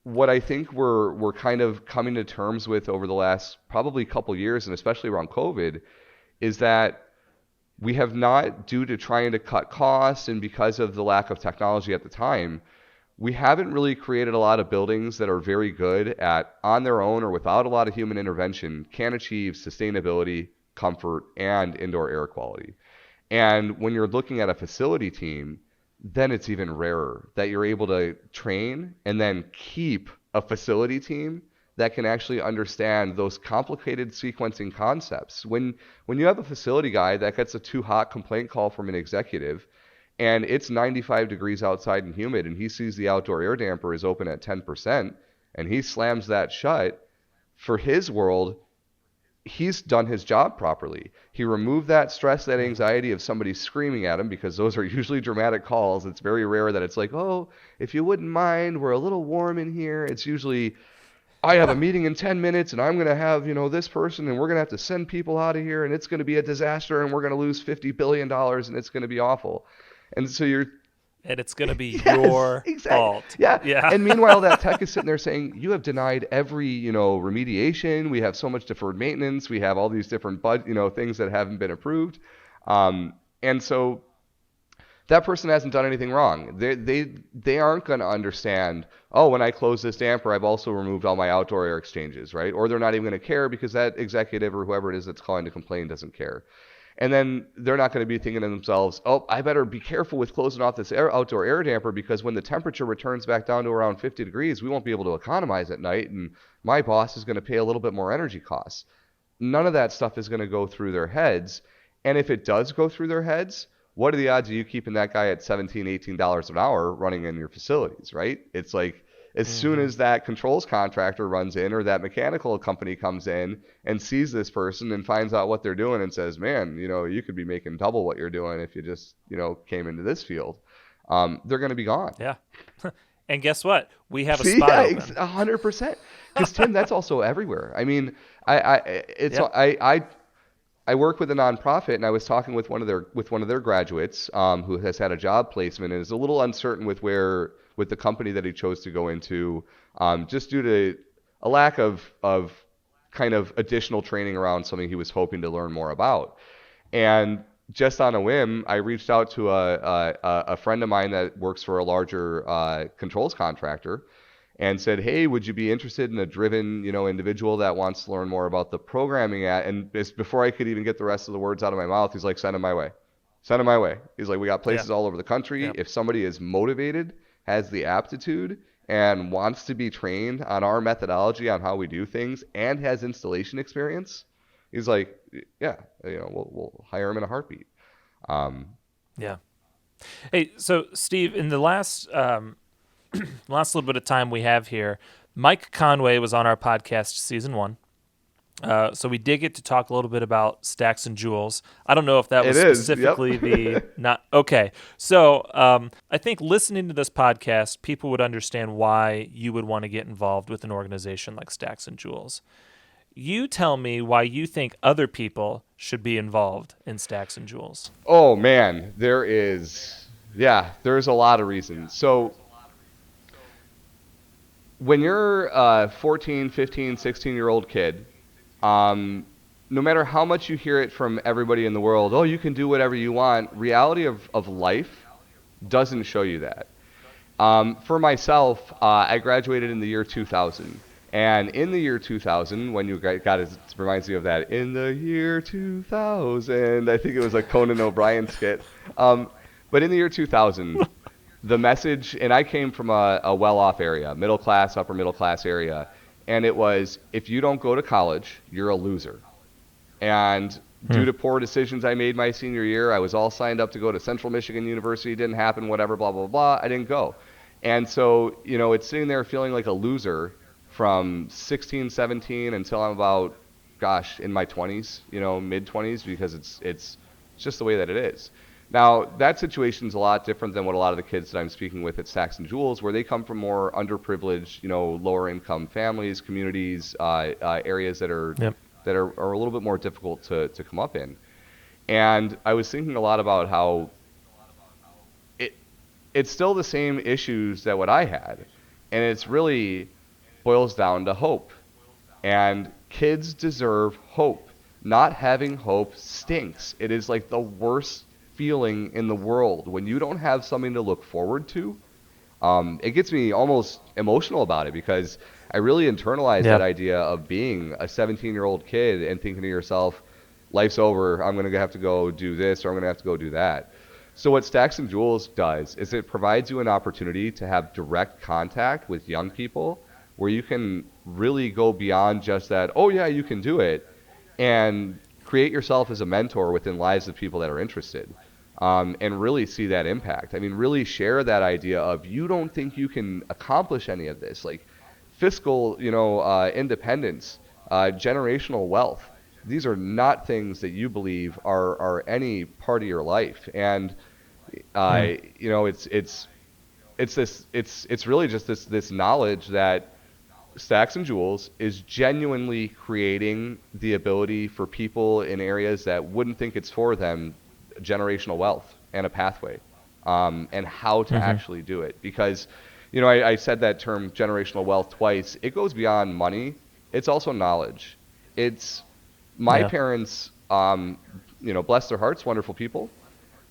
what I think we're kind of coming to terms with over the last probably couple years, and especially around COVID, is that we have not, due to trying to cut costs and because of the lack of technology at the time, we haven't really created a lot of buildings that are very good at, on their own or without a lot of human intervention, can achieve sustainability, comfort, and indoor air quality. And when you're looking at a facility team, then it's even rarer that you're able to train and then keep a facility team that can actually understand those complicated sequencing concepts. When you have a facility guy that gets a too hot complaint call from an executive and it's 95 degrees outside and humid and he sees the outdoor air damper is open at 10% and he slams that shut, for his world, he's done his job properly. He removed that stress, that Mm-hmm. anxiety of somebody screaming at him because those are usually dramatic calls. It's very rare that it's like, oh, if you wouldn't mind, we're a little warm in here. It's usually, I have a meeting in 10 minutes and I'm going to have, this person and we're going to have to send people out of here and it's going to be a disaster and we're going to lose $50 billion and it's going to be awful. And so you're And it's going to be Yes, your exactly. fault. Yeah. Yeah. And meanwhile, that tech is sitting there saying, you have denied every, remediation. We have so much deferred maintenance. We have all these different, things that haven't been approved. And so that person hasn't done anything wrong. They aren't going to understand, oh, when I close this damper, I've also removed all my outdoor air exchanges, right? Or they're not even going to care because that executive or whoever it is that's calling to complain doesn't care. And then they're not going to be thinking to themselves, oh, I better be careful with closing off this outdoor air damper because when the temperature returns back down to around 50 degrees, we won't be able to economize at night, and my boss is going to pay a little bit more energy costs. None of that stuff is going to go through their heads. And if it does go through their heads, what are the odds of you keeping that guy at $17, $18 an hour running in your facilities, right? It's like As soon Hmm. as that controls contractor runs in or that mechanical company comes in and sees this person and finds out what they're doing and says, man, you could be making double what you're doing if you just, came into this field, they're going to be gone. Yeah. And guess what? We have a See, spot yeah, open. 100%. Because Tim, that's also everywhere. I mean, Yep. I work with a nonprofit, and I was talking with one of their graduates, who has had a job placement and is a little uncertain with the company that he chose to go into, just due to a lack of kind of additional training around something he was hoping to learn more about. And just on a whim, I reached out to a friend of mine that works for a larger controls contractor and said, "Hey, would you be interested in a driven, individual that wants to learn more about the programming at?" And before I could even get the rest of the words out of my mouth, he's like, "Send him my way. Send him my way." He's like, "We got Yeah. places all over the country. Yeah. If somebody is motivated, has the aptitude, and wants to be trained on our methodology on how we do things, and has installation experience," he's like, "Yeah, we'll hire him in a heartbeat." Um, Yeah. Hey, so Steve, in the last little bit of time we have here, Mike Conway was on our podcast season one. So we did get to talk a little bit about Stacks and Jewels. I don't know if that it was is, yep. specifically the not okay. So I think listening to this podcast, people would understand why you would want to get involved with an organization like Stacks and Jewels. You tell me why you think other people should be involved in Stacks and Jewels. Oh man, there's a lot of reasons. So when you're a 14, 15, 16-year-old kid, um, no matter how much you hear it from everybody in the world, oh, you can do whatever you want, reality of life doesn't show you that. For myself, I graduated in the year 2000. And in the year 2000, when you got it, reminds me of that, in the year 2000, I think it was a Conan O'Brien skit. But in the year 2000, the message, and I came from a well-off area, middle class, upper middle class area, and it was, if you don't go to college, you're a loser. And Hmm. due to poor decisions I made my senior year, I was all signed up to go to Central Michigan University. Didn't happen, whatever, blah, blah, blah. I didn't go. And so, it's sitting there feeling like a loser from 16, 17 until I'm about, gosh, in my 20s, mid 20s, because it's just the way that it is. Now, that situation's a lot different than what a lot of the kids that I'm speaking with at Stacks and Jewels, where they come from more underprivileged, lower income families, communities, areas that are Yep. are a little bit more difficult to come up in. And I was thinking a lot about how it it's still the same issues that what I had, and it's really boils down to hope. And kids deserve hope. Not having hope stinks. It is like the worst feeling in the world when you don't have something to look forward to. It gets me almost emotional about it because I really internalized that Yeah. idea of being a 17-year-old kid and thinking to yourself, life's over, I'm going to have to go do this or I'm going to have to go do that. So what Stacks and Jewels does is it provides you an opportunity to have direct contact with young people where you can really go beyond just that, oh yeah, you can do it, and create yourself as a mentor within lives of people that are interested, and really see that impact. I mean, really share that idea of you don't think you can accomplish any of this, like fiscal, independence, generational wealth. These are not things that you believe are any part of your life, and Hmm. it's really just this knowledge that Stacks and Jewels is genuinely creating the ability for people in areas that wouldn't think it's for them generational wealth and a pathway, and how to Hmm. actually do it. Because, I said that term generational wealth twice. It goes beyond money. It's also knowledge. It's my Yeah. parents, bless their hearts, wonderful people.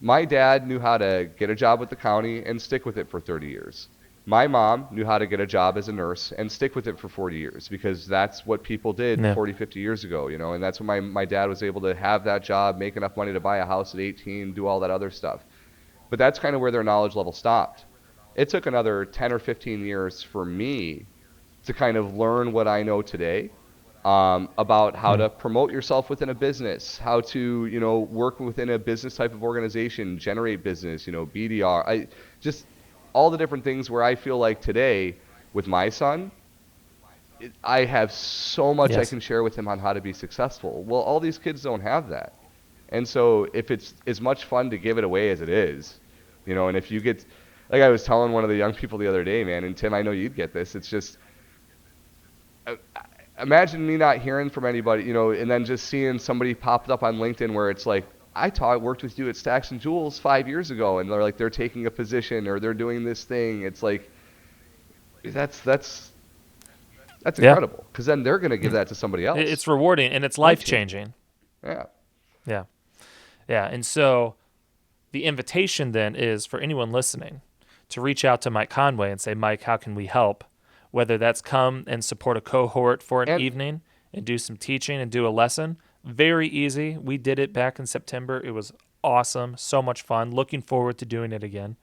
My dad knew how to get a job with the county and stick with it for 30 years. My mom knew how to get a job as a nurse and stick with it for 40 years because that's what people did Yeah. 40, 50 years ago, and that's when my dad was able to have that job, make enough money to buy a house at 18, do all that other stuff. But that's kind of where their knowledge level stopped. It took another 10 or 15 years for me to kind of learn what I know today, about how Hmm. to promote yourself within a business, how to, work within a business type of organization, generate business, BDR. Just all the different things where I feel like today with my son, I have so much I Yes. can share with him on how to be successful. Well, all these kids don't have that. And so if it's as much fun to give it away as it is, and if you get, like I was telling one of the young people the other day, man, and Tim, I know you'd get this. It's just, uh, imagine me not hearing from anybody, and then just seeing somebody popped up on LinkedIn where it's like, worked with you at Stacks and Jewels 5 years ago, and they're like, they're taking a position or they're doing this thing. It's like, that's Yeah. incredible, because then they're going to give that to somebody else. It's rewarding and it's Life life changing. changing. Yeah. Yeah. Yeah. And so the invitation then is for anyone listening to reach out to Mike Conway and say, Mike, how can we help? Whether that's come and support a cohort for an And evening and do some teaching and do a lesson. Very easy. We did it back in September. It was awesome. So much fun. Looking forward to doing it again.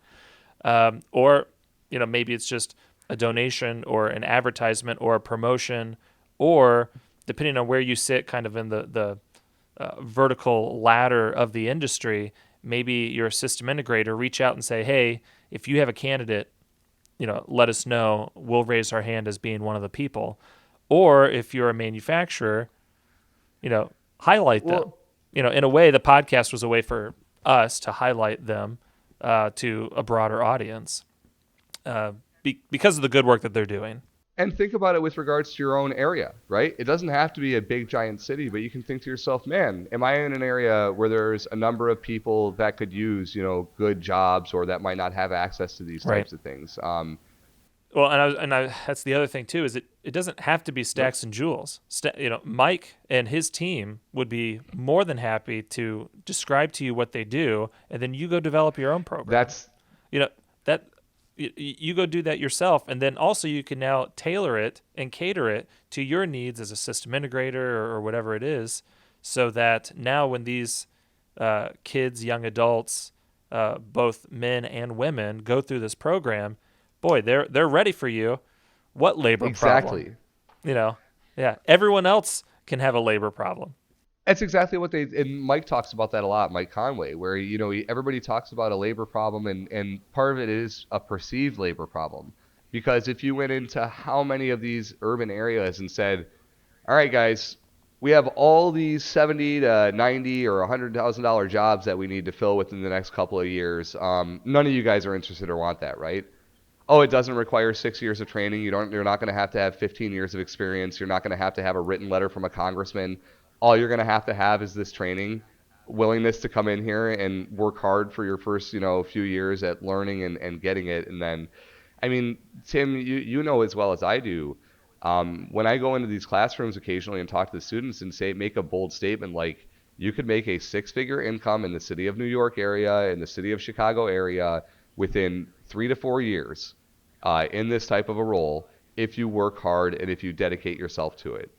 Or, maybe it's just a donation or an advertisement or a promotion, or depending on where you sit kind of in the vertical ladder of the industry, maybe you're a system integrator, reach out and say, hey, if you have a candidate, let us know. We'll raise our hand as being one of the people. Or if you're a manufacturer, highlight them. well, In a way, the podcast was a way for us to highlight them to a broader audience because of the good work that they're doing. and think about it with regards to your own area, right? It doesn't have to be a big giant city, but you can think to yourself, man, am I in an area where there's a number of people that could use, good jobs, or that might not have access to these Right. types of things? Well, that's the other thing too, is it doesn't have to be Yep. Stacks and Jewels. Mike and his team would be more than happy to describe to you what they do, and then you go develop your own program. That's You know that you go do that yourself, and then also you can now tailor it and cater it to your needs as a system integrator or whatever it is, so that now when these kids, young adults, both men and women, go through this program, boy, they're ready for you. What labor problem? exactly. Yeah, everyone else can have a labor problem. That's exactly what and Mike talks about that a lot, Mike Conway, where, everybody talks about a labor problem, and part of it is a perceived labor problem. Because if you went into how many of these urban areas and said, all right, guys, we have all these 70 to 90 or $100,000 jobs that we need to fill within the next couple of years. None of you guys are interested or want that, right? Oh, it doesn't require 6 years of training. You're not going to have 15 years of experience. You're not going to have a written letter from a congressman. All you're going to have is this training, willingness to come in here and work hard for your first, few years at learning and getting it. And then, I mean, Tim, you know as well as I do, when I go into these classrooms occasionally and talk to the students and make a bold statement like, you could make a six-figure income in the city of New York area, in the city of Chicago area, within 3 to 4 years in this type of a role, if you work hard and if you dedicate yourself to it.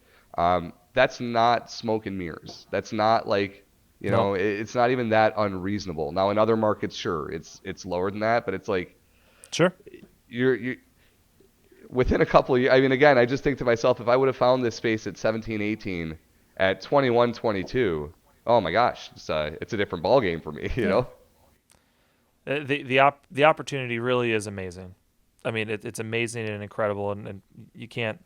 That's not smoke and mirrors. That's not like, No, it's not even that unreasonable. Now in other markets, sure, it's lower than that, but it's like sure. you're within a couple of years. I mean, again, I just think to myself, if I would have found this space at 17, 18, at 21, 22, oh my gosh, it's a different ball game for me, you Yeah. know? The opportunity really is amazing. I mean, it's amazing and incredible, and you can't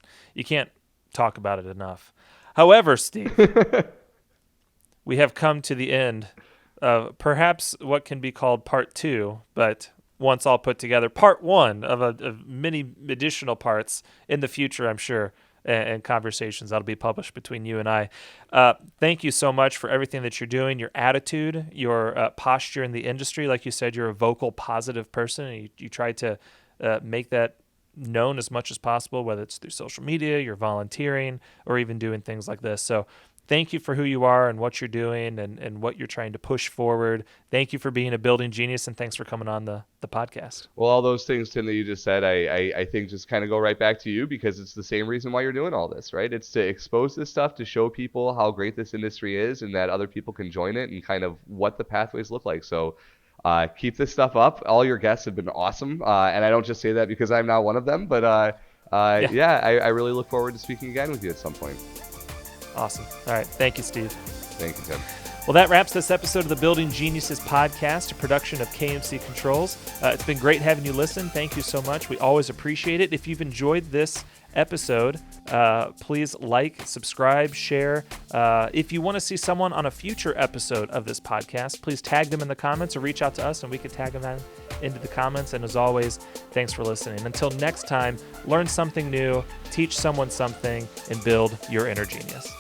talk about it enough. However, Steve, we have come to the end of perhaps what can be called part two, but once all put together, part one of many additional parts in the future, I'm sure, and conversations that'll be published between you and I. Thank you so much for everything that you're doing, your attitude, your posture in the industry. Like you said, you're a vocal, positive person, and you try to make that known as much as possible, whether it's through social media, you're volunteering, or even doing things like this. So thank you for who you are and what you're doing and what you're trying to push forward. Thank you for being a building genius, and thanks for coming on the podcast. Well, all those things, Tim, that you just said, I think just kind of go right back to you, because it's the same reason why you're doing all this, right? It's to expose this stuff, to show people how great this industry is and that other people can join it, and kind of what the pathways look like. So keep this stuff up. All your guests have been awesome. And I don't just say that because I'm now one of them, but Yeah. yeah, I really look forward to speaking again with you at some point. Awesome. All right. Thank you, Steve. Thank you, Tim. Well, that wraps this episode of the Building Geniuses podcast, a production of KMC Controls. It's been great having you listen. Thank you so much. We always appreciate it. If you've enjoyed this episode, please like, subscribe, share. If you want to see someone on a future episode of this podcast, please tag them in the comments or reach out to us and we can tag them into the comments. And as always, thanks for listening. Until next time, learn something new, teach someone something, and build your inner genius.